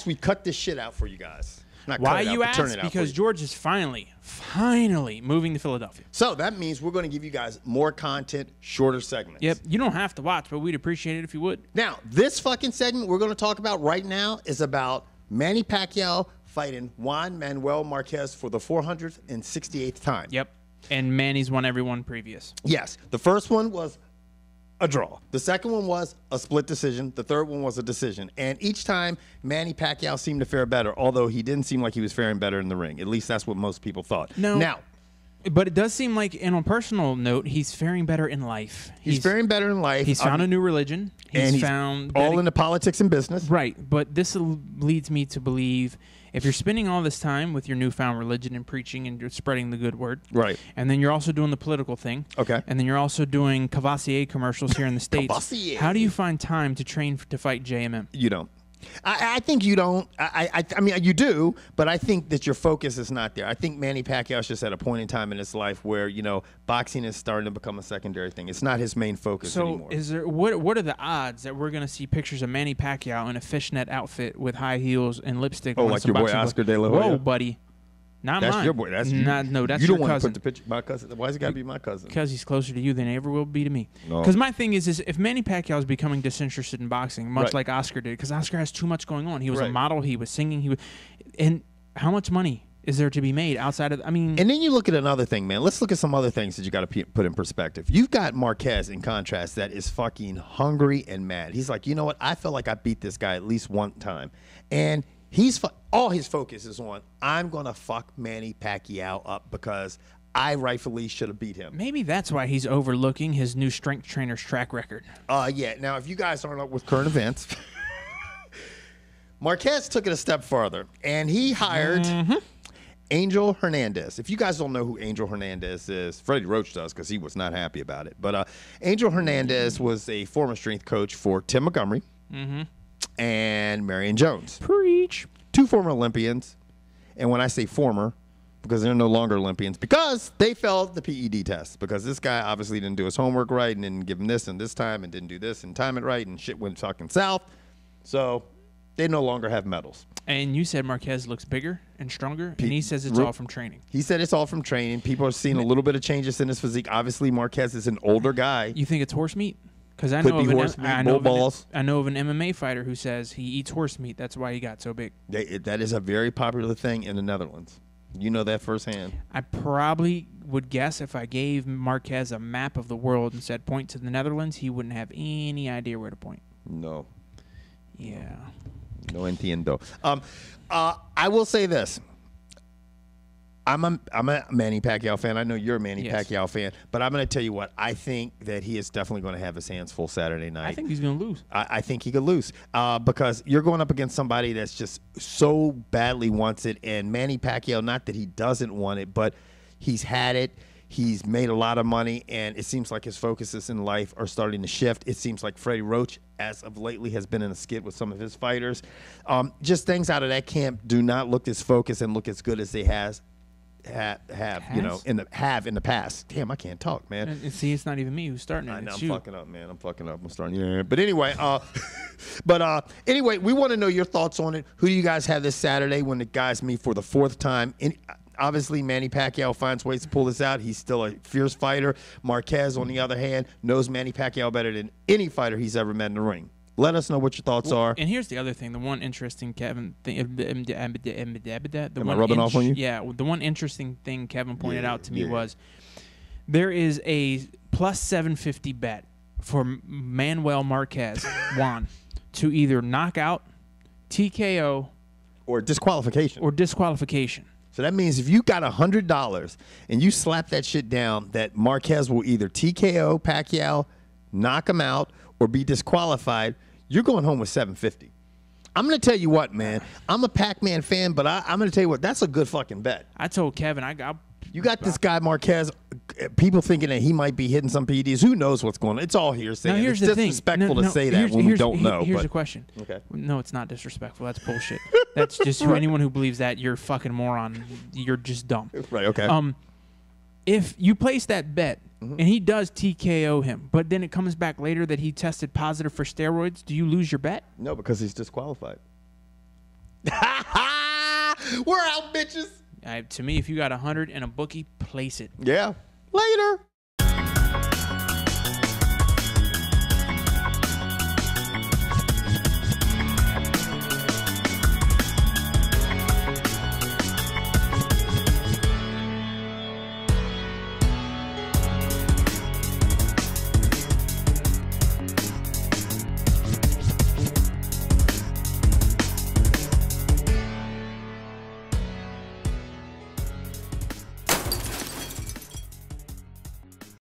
we cut this shit out for you guys. Not Why cut it you out, but turn ask? it out Because for you. George is finally moving to Philadelphia. So that means we're going to give you guys more content, shorter segments. Yep. You don't have to watch, but we'd appreciate it if you would. Now, this fucking segment we're going to talk about right now is about Manny Pacquiao fighting Juan Manuel Marquez for the 468th time. Yep. And Manny's won every one previous. Yes. The first one was a draw. The second one was a split decision. The third one was a decision. And each time, Manny Pacquiao seemed to fare better, although he didn't seem like he was faring better in the ring. At least that's what most people thought. No. Now, but it does seem like, and on a personal note, he's faring better in life. he's faring better in life. He's found a new religion. He's found all into politics and business. Right, but this leads me to believe if you're spending all this time with your newfound religion and preaching and you're spreading the good word, right, and then you're also doing the political thing, okay, and then you're also doing Cavassier commercials here in the States, Cavassier. How do you find time to train to fight JMM? You don't. I think you don't. I mean, you do, but I think that your focus is not there. I think Manny Pacquiao's just at a point in time in his life where, you know, boxing is starting to become a secondary thing. It's not his main focus anymore. So is there, what are the odds that we're going to see pictures of Manny Pacquiao in a fishnet outfit with high heels and lipstick? Oh, like your boy Oscar De La Hoya? Whoa, buddy. Not that's mine. Your boy. That's not, no, that's you your don't want cousin. to put the picture. My cousin. Why's it got to be my cousin? Because he's closer to you than he ever will be to me. No. Because my thing is if Manny Pacquiao is becoming disinterested in boxing, much Right. like Oscar did, because Oscar has too much going on. He was a Right. model. He was singing. And how much money is there to be made outside of? I mean, and then you look at another thing, man. Let's look at some other things that you got to put in perspective. You've got Marquez, in contrast, that is fucking hungry and mad. He's like, you know what? I feel like I beat this guy at least one time, and all his focus is on, I'm going to fuck Manny Pacquiao up because I rightfully should have beat him. maybe that's why he's overlooking his new strength trainer's track record. Yeah. Now, if you guys aren't up with current events, Marquez took it a step further, and he hired Angel Hernandez. If you guys don't know who Angel Hernandez is, Freddie Roach does because he was not happy about it. But Angel Hernandez was a former strength coach for Tim Montgomery and Marion Jones. Preach. Two former Olympians. And when I say former, because they're no longer Olympians, because they failed the PED test. Because this guy obviously didn't do his homework right and didn't give him this and this time and didn't do this and time it right and shit went fucking south. So they no longer have medals. And you said Marquez looks bigger and stronger, and he says it's all from training. He said it's all from training. People are seeing a little bit of changes in his physique. Obviously, Marquez is an older guy. You think it's horse meat? Because I Could know be of horse meat, I know balls. I know of an MMA fighter who says he eats horse meat. That's why he got so big. That is a very popular thing in the Netherlands. You know that firsthand. I probably would guess if I gave Marquez a map of the world and said point to the Netherlands, he wouldn't have any idea where to point. No. Yeah. No entiendo. I will say this. I'm a Manny Pacquiao fan. I know you're a Manny Pacquiao fan, but I'm going to tell you what. I think that he is definitely going to have his hands full Saturday night. I think he's going to lose. I think he could lose because you're going up against somebody that's just so badly wants it. And Manny Pacquiao, not that he doesn't want it, but he's had it. He's made a lot of money, and it seems like his focuses in life are starting to shift. It seems like Freddie Roach, as of lately, has been in a skid with some of his fighters. Just things out of that camp do not look as focused and look as good as they have you know, in the past. Damn, I can't talk, man. And see, it's not even me who's starting it. I know, It's I'm you. fucking up, man. I'm fucking up. I'm starting. Yeah. But anyway, anyway, we want to know your thoughts on it. Who do you guys have this Saturday when the guys meet for the fourth time? Obviously, Manny Pacquiao finds ways to pull this out. He's still a fierce fighter. Marquez, on the other hand, knows Manny Pacquiao better than any fighter he's ever met in the ring. Let us know what your thoughts are. And here's the other thing. The one interesting Kevin thing. Am I rubbing off on you? Yeah. The one interesting thing Kevin pointed out to me was there is a plus 750 bet for Manuel Marquez, Juan, to either knock out, TKO, or disqualification. So that means if you got $100 and you slap that shit down, that Marquez will either TKO Pacquiao, knock him out, or be disqualified, you're going home with $750. I'm going to tell you what, man. I'm a Pac-Man fan, but I'm going to tell you what. That's a good fucking bet. I told Kevin, you got this guy Marquez. People thinking that he might be hitting some PEDs. Who knows what's going on? It's all hearsay. Now, here's it's the thing. disrespectful to say that when we don't know. Here's the question. Okay. No, it's not disrespectful. That's bullshit. That's just anyone who believes that, you're a fucking moron. You're just dumb. Right, okay. If you place that bet and he does TKO him, but then it comes back later that he tested positive for steroids, do you lose your bet? No, because he's disqualified. We're out, bitches. To me, if you got 100 and a bookie, place it. Yeah. Later.